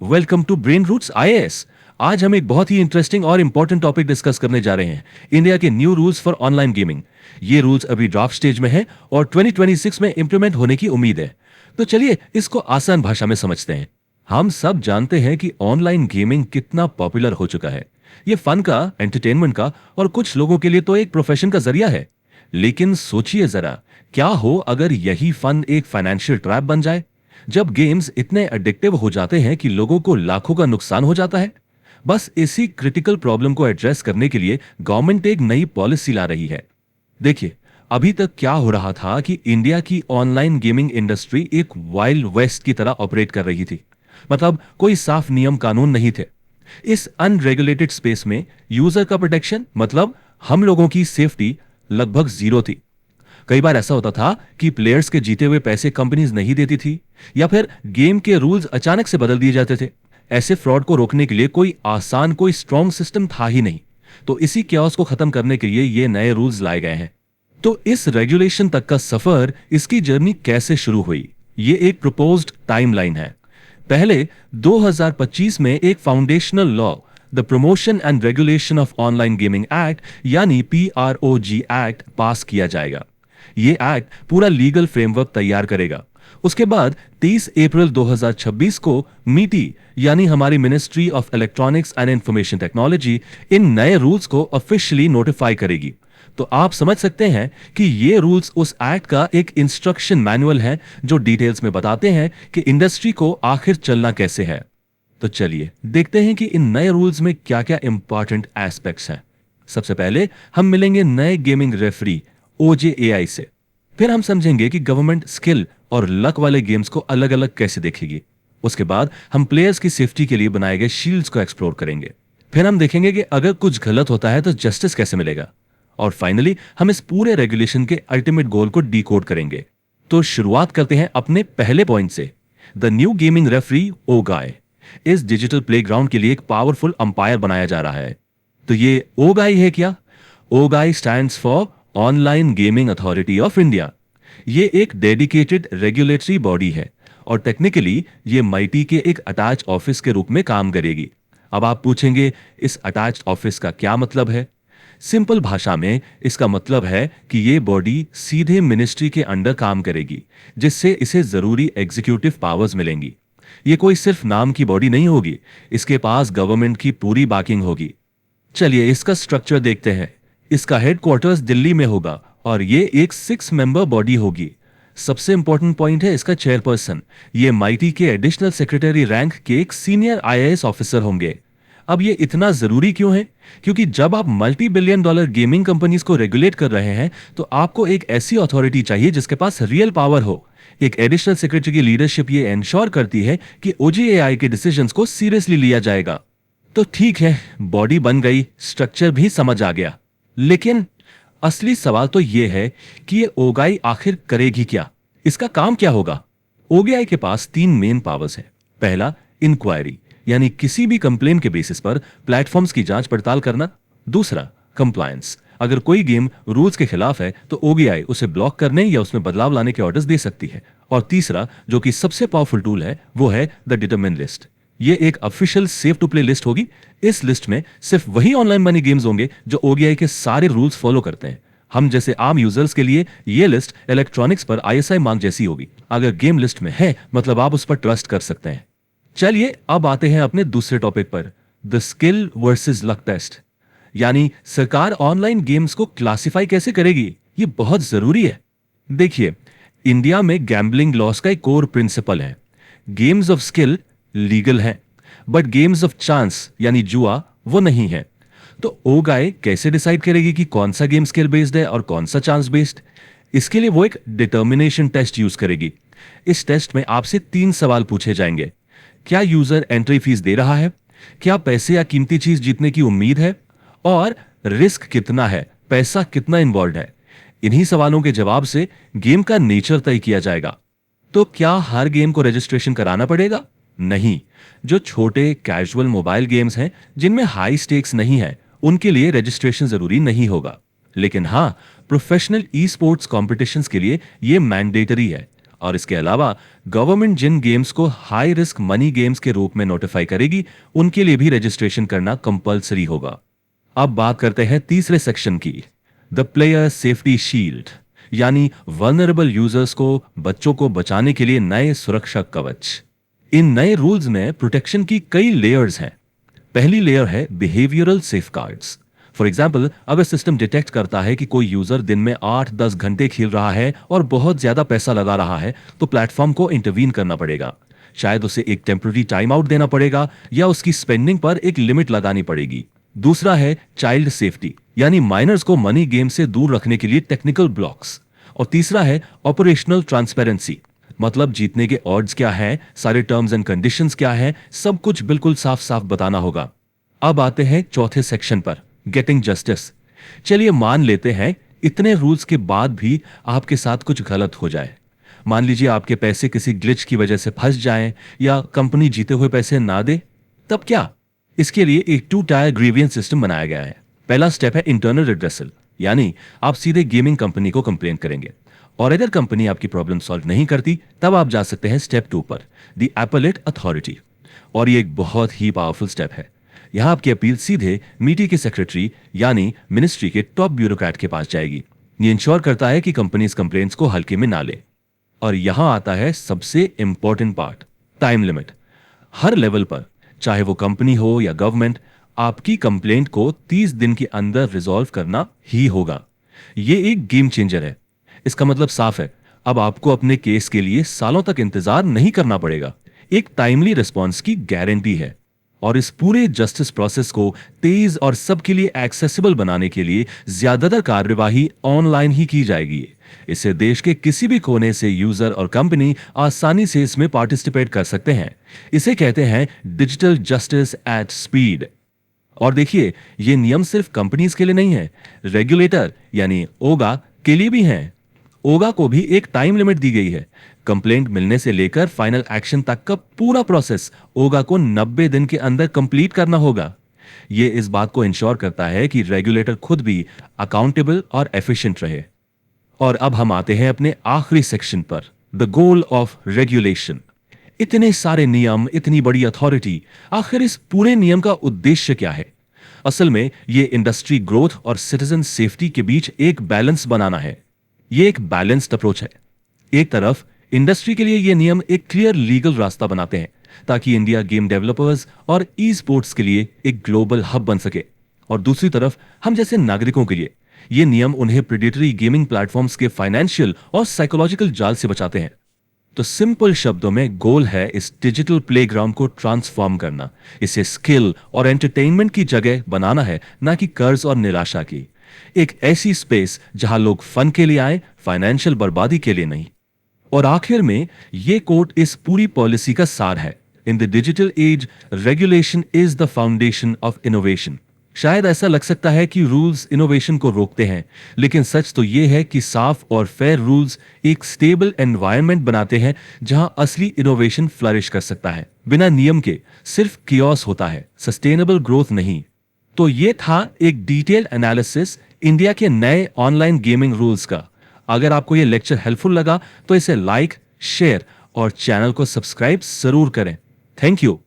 Welcome to Brain Roots IAS. आज हम एक बहुत ही इंटरेस्टिंग और इंपॉर्टेंट टॉपिक डिस्कस करने जा रहे हैं, इंडिया के new rules for online gaming. ये रूल्स अभी ड्राफ्ट स्टेज में हैं और 2026 में इंप्लीमेंट होने की उम्मीद है। तो चलिए इसको आसान भाषा में समझते हैं। हम सब जानते हैं कि ऑनलाइन गेमिंग कितना पॉपुलर हो चुका है। ये फन का, एंटरटेनमेंट का और कुछ लोगों के लिए तो एक प्रोफेशन का जरिया है। लेकिन सोचिए जरा, क्या हो अगर यही फन एक फाइनेंशियल ट्रैप बन जाए? जब गेम्स इतने एडिक्टिव हो जाते हैं कि लोगों को लाखों का नुकसान हो जाता है। बस इसी क्रिटिकल प्रॉब्लम को एड्रेस करने के लिए गवर्नमेंट एक नई पॉलिसी ला रही है। देखिए, अभी तक क्या हो रहा था कि इंडिया की ऑनलाइन गेमिंग इंडस्ट्री एक वाइल्ड वेस्ट की तरह ऑपरेट कर रही थी। मतलब कोई साफ नियम कानून नहीं थे। इस अनरेगुलेटेड स्पेस में यूजर का प्रोटेक्शन, मतलब हम लोगों की सेफ्टी, लगभग जीरो थी। कई बार ऐसा होता था कि प्लेयर्स के जीते हुए पैसे कंपनीज नहीं देती थी, या फिर गेम के रूल्स अचानक से बदल दिए जाते थे। ऐसे फ्रॉड को रोकने के लिए कोई स्ट्रॉन्ग सिस्टम था ही नहीं। तो इसी क्याओस को खत्म करने के लिए ये नए रूल्स लाए गए हैं। तो इस रेगुलेशन तक का सफर, इसकी जर्नी कैसे शुरू हुई, ये एक प्रपोज्ड टाइमलाइन है। पहले 2025 में एक foundational law, the promotion and regulation of online gaming act यानी PROG एक्ट पास किया जाएगा। ये एक्ट पूरा लीगल फ्रेमवर्क तैयार करेगा। उसके बाद 30 अप्रैल 2026 को मीटी यानी हमारी ministry of electronics and information technology in नए रूल्स को ऑफिशियली नोटिफाई करेगी। तो आप समझ सकते हैं कि ये रूल्स उस एक्ट का एक इंस्ट्रक्शन मैनुअल है जो डिटेल्स में बताते हैं कि इंडस्ट्री को आखिर चलना कैसे है। तो चलिए देखते हैं कि इन नए रूल्स में क्या क्या इंपॉर्टेंट एस्पेक्ट्स हैं। सबसे पहले हम मिलेंगे नए गेमिंग रेफरी OJAI से। फिर हम समझेंगे कि गवर्नमेंट स्किल और लक वाले गेम्स को अलग अलग कैसे देखेगी। उसके बाद हम प्लेयर्स की सेफ्टी के लिए बनाए गए शील्ड्स को एक्सप्लोर करेंगे। फिर हम देखेंगे कि अगर कुछ गलत होता है तो जस्टिस कैसे मिलेगा। और फाइनली हम इस पूरे रेगुलेशन के अल्टीमेट गोल को डीकोड करेंगे। तो शुरुआत करते हैं अपने पहले पॉइंट से। The new gaming referee OGAI इस डिजिटल प्लेग्राउंड के लिए एक पावरफुल अंपायर बनाया जा रहा है। तो ये OGAI है क्या? OGAI stands for online gaming authority of India. ये एक डेडिकेटेड रेगुलेटरी बॉडी है और टेक्निकली ये माइटी के एक अटैच ऑफिस के रूप में काम करेगी। अब आप पूछेंगे, इस अटैच्ड ऑफिस का क्या मतलब है? सिंपल भाषा में इसका मतलब है कि ये बॉडी सीधे मिनिस्ट्री के अंडर काम करेगी, जिससे इसे जरूरी एग्जीक्यूटिव पावर्स मिलेंगी। ये कोई सिर्फ नाम की बॉडी नहीं होगी, इसके पास गवर्नमेंट की पूरी बैकिंग होगी। चलिए इसका स्ट्रक्चर देखते हैं। इसका हेडक्वार्टर्स दिल्ली में होगा और ये एक 6 मेंबर बॉडी होगी। सबसे इंपॉर्टेंट पॉइंट है इसका चेयरपर्सन। ये माइटी के एडिशनल सेक्रेटरी रैंक के एक सीनियर IAS ऑफिसर होंगे। अब ये इतना जरूरी क्यों है? क्योंकि जब आप multi billion dollar gaming companies को रेगुलेट कर रहे हैं तो आपको एक ऐसी अथॉरिटी चाहिए जिसके पास रियल पावर हो। एक एडिशनल सेक्रेटरी की लीडरशिप ये एंश्योर करती है कि OJAI के डिसीजंस को सीरियसली लिया जाएगा। तो ठीक है, बॉडी बन गई, स्ट्रक्चर भी समझ आ गया। लेकिन असली सवाल तो यह है कि ये OGAI आखिर करेगी क्या? इसका काम क्या होगा? OGAI के पास 3 मेन पावर्स हैं। पहला, इंक्वायरी यानी किसी भी कंप्लेन के बेसिस पर प्लेटफॉर्म्स की जांच पड़ताल करना। दूसरा, कंप्लायंस, अगर कोई गेम रूल्स के खिलाफ है तो OGAI उसे ब्लॉक करने या उसमें बदलाव लाने के ऑर्डर्स दे सकती है। और तीसरा, जो कि सबसे पावरफुल टूल है, वो है द डिटरमिन लिस्ट। ये एक official safe to play list होगी। इस लिस्ट में सिर्फ वही ऑनलाइन मनी गेम्स होंगे जो OGAI के सारे रूल्स फॉलो करते हैं। हम जैसे आम यूजर्स के लिए ये लिस्ट इलेक्ट्रॉनिक्स पर ISI मार्क जैसी होगी। अगर गेम लिस्ट में है मतलब आप उस पर ट्रस्ट कर सकते हैं। चलिए अब आते हैं अपने दूसरे टॉपिक पर, the skill versus luck test. यानी सरकार ऑनलाइन गेम्स को क्लासिफाई कैसे करेगी, ये बहुत जरूरी है। देखिए, इंडिया में गैम्बलिंग लॉस का एक कोर प्रिंसिपल है, गेम्स ऑफ स्किल लीगल है बट गेम्स ऑफ चांस यानी जुआ वो नहीं है। तो OGAI कैसे डिसाइड करेगी कि कौन सा गेम स्किल बेस्ड है और कौन सा चांस बेस्ड? इसके लिए वो एक डिटर्मिनेशन टेस्ट यूज करेगी। इस टेस्ट में आपसे 3 सवाल पूछे जाएंगे। क्या यूजर एंट्री फीस दे रहा है? क्या पैसे या कीमती चीज जीतने की उम्मीद है? और रिस्क कितना है, पैसा कितना इन्वॉल्व है? इन्हीं सवालों के जवाब से गेम का नेचर तय किया जाएगा। तो क्या हर गेम को रजिस्ट्रेशन कराना पड़ेगा? नहीं। जो छोटे कैजुअल मोबाइल गेम्स हैं जिनमें हाई स्टेक्स नहीं है, उनके लिए रजिस्ट्रेशन जरूरी नहीं होगा। लेकिन हां, प्रोफेशनल ई स्पोर्ट्स कॉम्पिटिशंस के लिए यह मैंडेटरी है। और इसके अलावा गवर्नमेंट जिन गेम्स को हाई रिस्क मनी गेम्स के रूप में नोटिफाई करेगी, उनके लिए भी रजिस्ट्रेशन करना कंपलसरी होगा। अब बात करते हैं तीसरे सेक्शन की, द प्लेयर सेफ्टी शील्ड, यानी वल्नरेबल यूजर्स को, बच्चों को बचाने के लिए नए सुरक्षा कवच। इन नए रूल्स में प्रोटेक्शन की कई लेयर्स हैं। पहली लेयर है बिहेवियरल सेफगार्ड्स। फॉर एग्जाम्पल, अगर सिस्टम डिटेक्ट करता है कि कोई यूजर दिन में 8-10 घंटे खेल रहा है और बहुत ज्यादा पैसा लगा रहा है, तो प्लेटफॉर्म को इंटरवीन करना पड़ेगा। शायद उसे एक टेम्पररी टाइम आउट देना पड़ेगा या उसकी स्पेंडिंग पर एक लिमिट लगानी पड़ेगी। दूसरा है चाइल्ड सेफ्टी, यानी माइनर्स को मनी गेम से दूर रखने के लिए टेक्निकल ब्लॉक्स। और तीसरा है ऑपरेशनल ट्रांसपेरेंसी, मतलब जीतने के ऑड्स क्या हैं, सारे टर्म्स एंड कंडीशंस क्या हैं, सब कुछ बिल्कुल साफ साफ बताना होगा। अब आते हैं चौथे सेक्शन पर, गेटिंग जस्टिस। चलिए मान लेते हैं इतने रूल्स के बाद भी आपके साथ कुछ गलत हो जाए। मान लीजिए आपके पैसे किसी ग्लिच की वजह से फंस जाएं या कंपनी जीते हुए पैसे ना दे, तब क्या? इसके लिए एक 2 टायर ग्रीवियंस सिस्टम बनाया गया है। पहला स्टेप है इंटरनल रिड्रेसल, यानी आप सीधे गेमिंग कंपनी को कंप्लेन करेंगे, और अगर कंपनी आपकी प्रॉब्लम सॉल्व नहीं करती, तब आप जा सकते हैं स्टेप 2 पर, द एपेलेट अथॉरिटी। और ये एक बहुत ही पावरफुल स्टेप है। यहां आपकी अपील सीधे मीटी के सेक्रेटरी यानी मिनिस्ट्री के टॉप ब्यूरोक्रेट के पास जाएगी। ये इंश्योर करता है कि कंपनी इस कंप्लेंट्स को हल्के में ना ले। और यहां आता है सबसे इंपॉर्टेंट पार्ट, टाइम लिमिट। हर लेवल पर, चाहे वो कंपनी हो या गवर्नमेंट, आपकी कंप्लेंट को 30 दिन के अंदर रिजॉल्व करना ही होगा। ये एक गेम चेंजर है। इसका मतलब साफ है, अब आपको अपने केस के लिए सालों तक इंतजार नहीं करना पड़ेगा। एक टाइमली रिस्पॉन्स की गारंटी है। और इस पूरे जस्टिस प्रोसेस को तेज और सबके लिए एक्सेसिबल बनाने के लिए ज्यादातर कार्यवाही ऑनलाइन ही की जाएगी। इससे देश के किसी भी कोने से यूजर और कंपनी आसानी से इसमें पार्टिसिपेट कर सकते हैं। इसे कहते हैं डिजिटल जस्टिस एट स्पीड। और देखिए, ये नियम सिर्फ कंपनीज के लिए नहीं है, रेगुलेटर यानी ओगा के लिए भी हैं। ओगा को भी एक टाइम लिमिट दी गई है। कंप्लेंट मिलने से लेकर फाइनल एक्शन तक का पूरा प्रोसेस ओगा को 90 दिन के अंदर कंप्लीट करना होगा। यह इस बात को इंश्योर करता है कि रेगुलेटर खुद भी अकाउंटेबल और एफिशिएंट रहे। और अब हम आते हैं अपने आखिरी सेक्शन पर, द गोल ऑफ रेगुलेशन। इतने सारे नियम, इतनी बड़ी अथॉरिटी, आखिर इस पूरे नियम का उद्देश्य क्या है? असल में यह इंडस्ट्री ग्रोथ और सिटीजन सेफ्टी के बीच एक बैलेंस बनाना है। यह एक बैलेंस्ड अप्रोच है। एक तरफ इंडस्ट्री के लिए यह नियम एक क्लियर लीगल रास्ता बनाते हैं ताकि इंडिया गेम डेवलपर्स और ई स्पोर्ट्स के लिए एक ग्लोबल हब बन सके, और दूसरी तरफ हम जैसे नागरिकों के लिए ये नियम उन्हें प्रेडेटरी गेमिंग प्लेटफॉर्म्स के फाइनेंशियल और साइकोलॉजिकल जाल से बचाते हैं। तो सिंपल शब्दों में गोल है इस डिजिटल प्लेग्राउंड को ट्रांसफॉर्म करना, इसे स्किल और एंटरटेनमेंट की जगह बनाना है, ना कि कर्ज और निराशा की। एक ऐसी स्पेस जहां लोग फन के लिए आए, फाइनेंशियल बर्बादी के लिए नहीं। और आखिर में ये कोट इस पूरी पॉलिसी का सार है, in the digital age regulation is the foundation of innovation. शायद ऐसा लग सकता है कि रूल्स इनोवेशन को रोकते हैं, लेकिन सच तो यह है कि साफ और फेयर रूल्स एक स्टेबल एनवायरनमेंट बनाते हैं जहां असली इनोवेशन फ्लरिश कर सकता है। बिना नियम के सिर्फ कियोस होता है, सस्टेनेबल ग्रोथ नहीं। तो ये था एक डिटेल एनालिसिस इंडिया के नए ऑनलाइन गेमिंग रूल्स का। अगर आपको ये लेक्चर हेल्पफुल लगा तो इसे लाइक, शेयर और चैनल को सब्सक्राइब जरूर करें। Thank you.